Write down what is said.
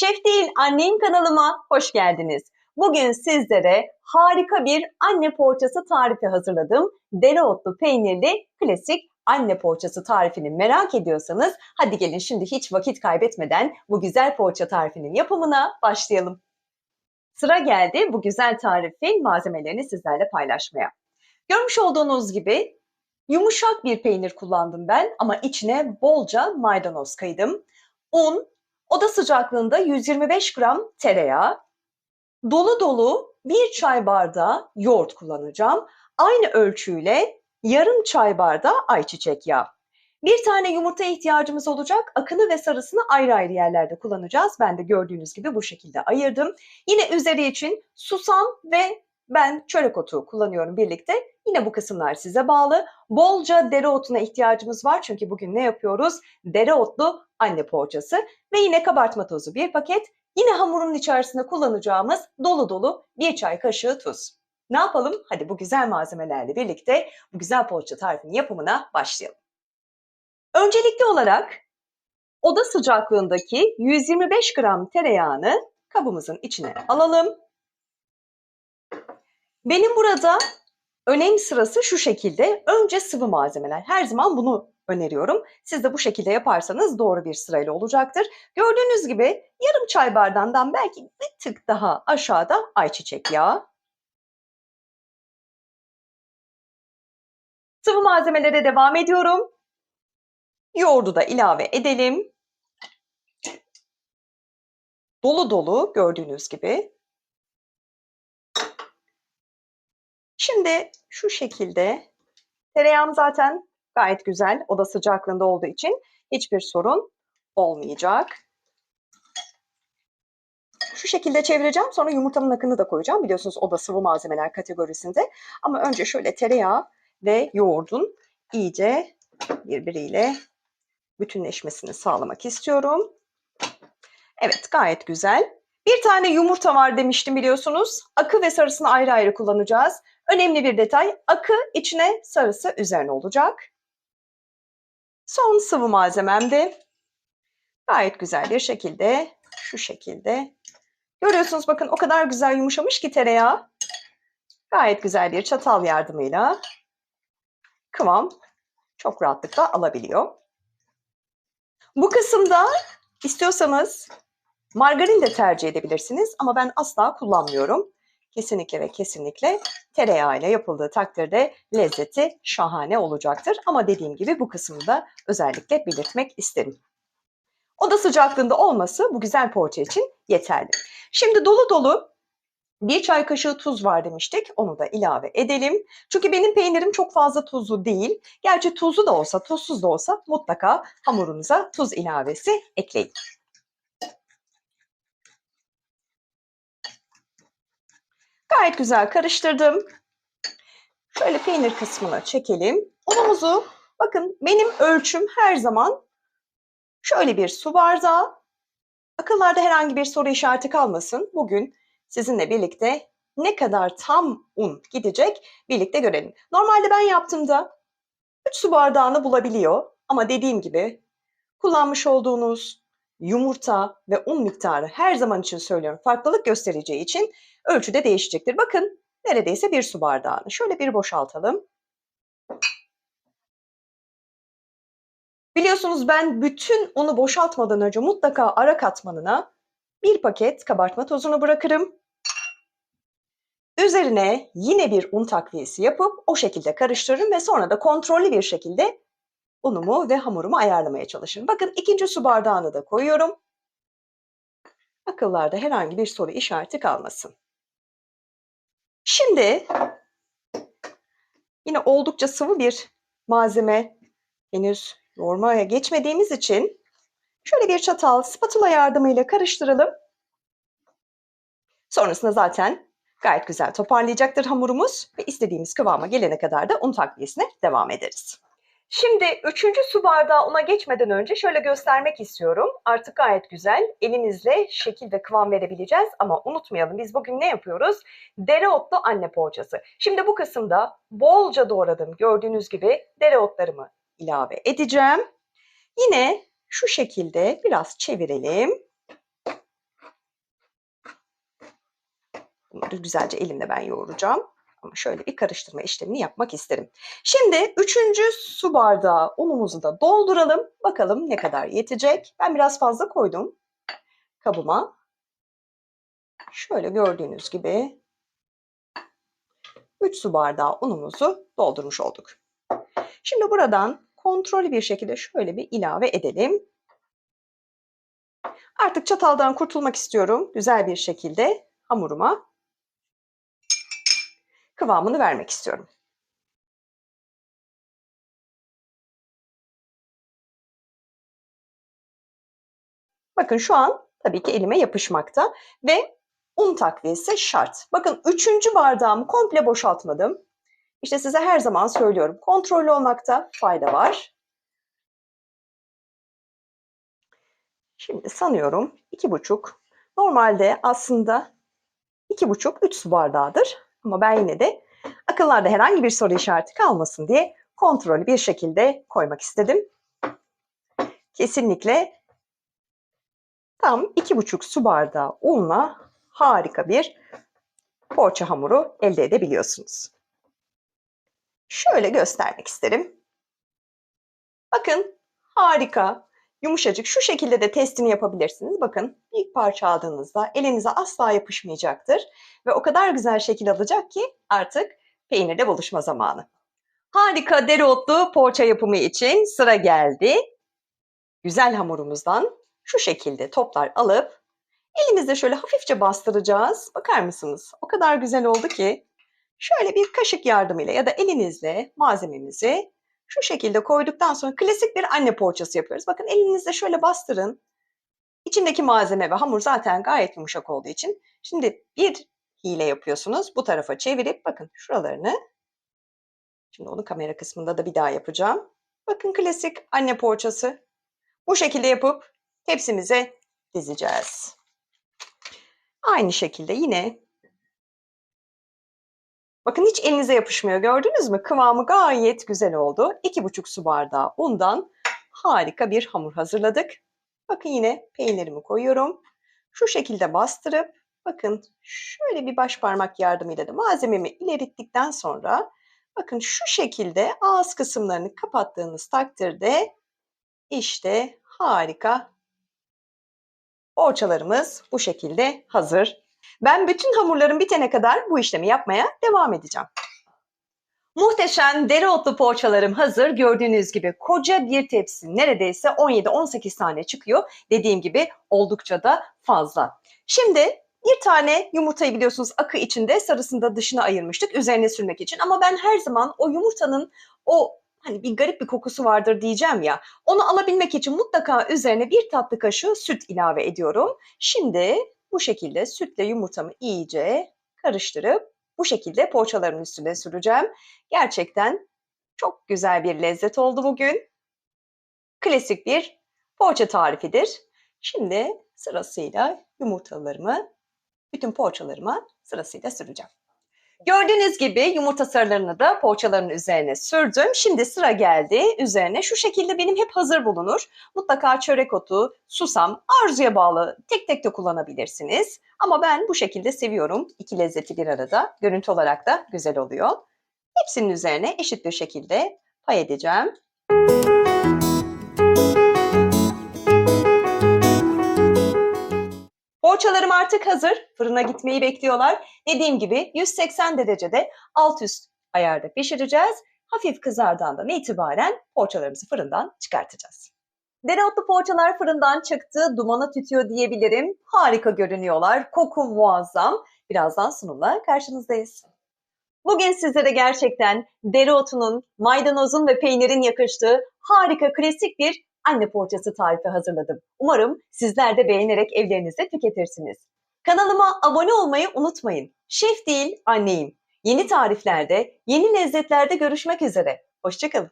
Şef değil Anneyim kanalıma hoş geldiniz. Bugün sizlere harika bir anne poğaçası tarifi hazırladım. Dereotlu peynirli klasik anne poğaçası tarifini merak ediyorsanız hadi gelin şimdi hiç vakit kaybetmeden bu güzel poğaça tarifinin yapımına başlayalım. Sıra geldi bu güzel tarifin malzemelerini sizlerle paylaşmaya. Görmüş olduğunuz gibi yumuşak bir peynir kullandım ben ama içine bolca maydanoz kaydım. Un, oda sıcaklığında 125 gram tereyağı, dolu dolu bir çay bardağı yoğurt kullanacağım. Aynı ölçüyle yarım çay bardağı ayçiçek yağı. Bir tane yumurta ihtiyacımız olacak. Akını ve sarısını ayrı ayrı yerlerde kullanacağız. Ben de gördüğünüz gibi bu şekilde ayırdım. Yine üzeri için susam ve ben çörek otu kullanıyorum birlikte. Yine bu kısımlar size bağlı. Bolca dereotuna ihtiyacımız var. Çünkü bugün ne yapıyoruz? Dereotlu anne poğaçası. Ve yine kabartma tozu bir paket. Yine hamurun içerisinde kullanacağımız dolu dolu bir çay kaşığı tuz. Ne yapalım? Hadi bu güzel malzemelerle birlikte bu güzel poğaça tarifinin yapımına başlayalım. Öncelikli olarak oda sıcaklığındaki 125 gram tereyağını kabımızın içine alalım. Benim burada önem sırası şu şekilde. Önce sıvı malzemeler. Her zaman bunu öneriyorum. Siz de bu şekilde yaparsanız doğru bir sırayla olacaktır. Gördüğünüz gibi yarım çay bardağından belki bir tık daha aşağıda ayçiçek yağı. Sıvı malzemelere devam ediyorum. Yoğurdu da ilave edelim. Dolu dolu gördüğünüz gibi. Şimdi şu şekilde tereyağım zaten gayet güzel. Oda sıcaklığında olduğu için hiçbir sorun olmayacak. Şu şekilde çevireceğim. Sonra yumurtamın akını da koyacağım. Biliyorsunuz o da sıvı malzemeler kategorisinde. Ama önce şöyle tereyağı ve yoğurdun iyice birbiriyle bütünleşmesini sağlamak istiyorum. Evet, gayet güzel. Bir tane yumurta var demiştim biliyorsunuz. Akı ve sarısını ayrı ayrı kullanacağız. Önemli bir detay, akı içine, sarısı üzerine olacak. Son sıvı malzemem de gayet güzel bir şekilde, şu şekilde. Görüyorsunuz bakın o kadar güzel yumuşamış ki tereyağı. Gayet güzel bir çatal yardımıyla kıvam çok rahatlıkla alabiliyor. Bu kısımda istiyorsanız margarin de tercih edebilirsiniz ama ben asla kullanmıyorum. Kesinlikle ve kesinlikle tereyağıyla yapıldığı takdirde lezzeti şahane olacaktır. Ama dediğim gibi bu kısımda özellikle belirtmek isterim. Oda sıcaklığında olması bu güzel poğaça için yeterli. Şimdi dolu dolu bir çay kaşığı tuz var demiştik. Onu da ilave edelim. Çünkü benim peynirim çok fazla tuzlu değil. Gerçi tuzlu da olsa, tuzsuz da olsa mutlaka hamurunuza tuz ilavesi ekleyin. Gayet güzel karıştırdım. Şöyle peynir kısmına çekelim. Unumuzu, bakın benim ölçüm her zaman şöyle bir su bardağı. Akıllarda herhangi bir soru işareti kalmasın. Bugün sizinle birlikte ne kadar tam un gidecek birlikte görelim. Normalde ben yaptığımda 3 su bardağını bulabiliyor. Ama dediğim gibi kullanmış olduğunuz yumurta ve un miktarı her zaman için söylüyorum farklılık göstereceği için ölçüde değişecektir. Bakın neredeyse 1 su bardağını. Şöyle bir boşaltalım. Biliyorsunuz ben bütün unu boşaltmadan önce mutlaka ara katmanına bir paket kabartma tozunu bırakırım. Üzerine yine bir un takviyesi yapıp o şekilde karıştırırım ve sonra da kontrollü bir şekilde unumu ve hamurumu ayarlamaya çalışırım. Bakın 2. su bardağını da koyuyorum. Akıllarda herhangi bir soru işareti kalmasın. Şimdi yine oldukça sıvı bir malzeme, henüz yoğurmaya geçmediğimiz için şöyle bir çatal, spatula yardımıyla karıştıralım. Sonrasında zaten gayet güzel toparlayacaktır hamurumuz ve istediğimiz kıvama gelene kadar da un takviyesine devam ederiz. Şimdi 3. su bardağı una geçmeden önce şöyle göstermek istiyorum. Artık gayet güzel elimizle şekil ve kıvam verebileceğiz ama unutmayalım biz bugün ne yapıyoruz? Dereotlu anne poğaçası. Şimdi bu kısımda bolca doğradım gördüğünüz gibi dereotlarımı ilave edeceğim. Yine şu şekilde biraz çevirelim. Bunları güzelce elimle ben yoğuracağım. Ama şöyle bir karıştırma işlemini yapmak isterim. Şimdi 3. su bardağı unumuzu da dolduralım. Bakalım ne kadar yetecek. Ben biraz fazla koydum kabıma. Şöyle gördüğünüz gibi 3 su bardağı unumuzu doldurmuş olduk. Şimdi buradan kontrollü bir şekilde şöyle bir ilave edelim. Artık çataldan kurtulmak istiyorum. Güzel bir şekilde hamuruma kıvamını vermek istiyorum. Bakın şu an tabii ki elime yapışmakta ve un takviyesi şart. Bakın 3. bardağımı komple boşaltmadım. İşte size her zaman söylüyorum. Kontrollü olmakta fayda var. Şimdi sanıyorum 2,5. Normalde aslında 2,5-3 su bardağıdır. Ama ben yine de akıllarda herhangi bir soru işareti kalmasın diye kontrollü bir şekilde koymak istedim. Kesinlikle tam 2,5 su bardağı unla harika bir poğaça hamuru elde edebiliyorsunuz. Şöyle göstermek isterim. Bakın harika, yumuşacık. Şu şekilde de testini yapabilirsiniz. Bakın ilk parça aldığınızda elinize asla yapışmayacaktır. Ve o kadar güzel şekil alacak ki artık peynirle buluşma zamanı. Harika dereotlu poğaça yapımı için sıra geldi. Güzel hamurumuzdan şu şekilde toplar alıp elimizde şöyle hafifçe bastıracağız. Bakar mısınız? O kadar güzel oldu ki şöyle bir kaşık yardımıyla ya da elinizle malzememizi şu şekilde koyduktan sonra klasik bir anne poğaçası yapıyoruz. Bakın elinizle şöyle bastırın. İçindeki malzeme ve hamur zaten gayet yumuşak olduğu için. Şimdi bir hile yapıyorsunuz. Bu tarafa çevirip bakın şuralarını. Şimdi onu kamera kısmında da bir daha yapacağım. Bakın klasik anne poğaçası. Bu şekilde yapıp tepsimize dizeceğiz. Aynı şekilde yine bakın hiç elinize yapışmıyor, gördünüz mü? Kıvamı gayet güzel oldu. 2,5 su bardağı undan harika bir hamur hazırladık. Bakın yine peynirimi koyuyorum. Şu şekilde bastırıp bakın şöyle bir baş parmak yardımıyla da malzememi ilerittikten sonra bakın şu şekilde ağız kısımlarını kapattığınız takdirde işte harika poğaçalarımız bu şekilde hazır. Ben bütün hamurlarım bitene kadar bu işlemi yapmaya devam edeceğim. Muhteşem dereotlu poğaçalarım hazır. Gördüğünüz gibi koca bir tepsi, neredeyse 17-18 tane çıkıyor. Dediğim gibi oldukça da fazla. Şimdi bir tane yumurtayı biliyorsunuz akı içinde, sarısını da dışına ayırmıştık üzerine sürmek için. Ama ben her zaman o yumurtanın o hani bir garip bir kokusu vardır diyeceğim ya. Onu alabilmek için mutlaka üzerine bir tatlı kaşığı süt ilave ediyorum. Şimdi bu şekilde sütle yumurtamı iyice karıştırıp bu şekilde poğaçalarımın üstüne süreceğim. Gerçekten çok güzel bir lezzet oldu bugün. Klasik bir poğaça tarifidir. Şimdi sırasıyla yumurtalarımı bütün poğaçalarıma sırasıyla süreceğim. Gördüğünüz gibi yumurta sarılarını da poğaçaların üzerine sürdüm. Şimdi sıra geldi üzerine. Şu şekilde benim hep hazır bulunur. Mutlaka çörek otu, susam, arzuya bağlı tek tek de kullanabilirsiniz. Ama ben bu şekilde seviyorum. İki lezzeti bir arada. Görüntü olarak da güzel oluyor. Hepsinin üzerine eşit bir şekilde pay edeceğim. Poğaçalarım artık hazır. Fırına gitmeyi bekliyorlar. Dediğim gibi 180 derecede alt üst ayarda pişireceğiz. Hafif kızardığından itibaren poğaçalarımızı fırından çıkartacağız. Dereotlu poğaçalar fırından çıktı. Dumana tütüyor diyebilirim. Harika görünüyorlar. Koku muazzam. Birazdan sunumla karşınızdayız. Bugün sizlere gerçekten dereotunun, maydanozun ve peynirin yakıştığı harika klasik bir anne poğaçası tarifi hazırladım. Umarım sizler de beğenerek evlerinizde tüketirsiniz. Kanalıma abone olmayı unutmayın. Şef değil, anneyim. Yeni tariflerde, yeni lezzetlerde görüşmek üzere. Hoşça kalın.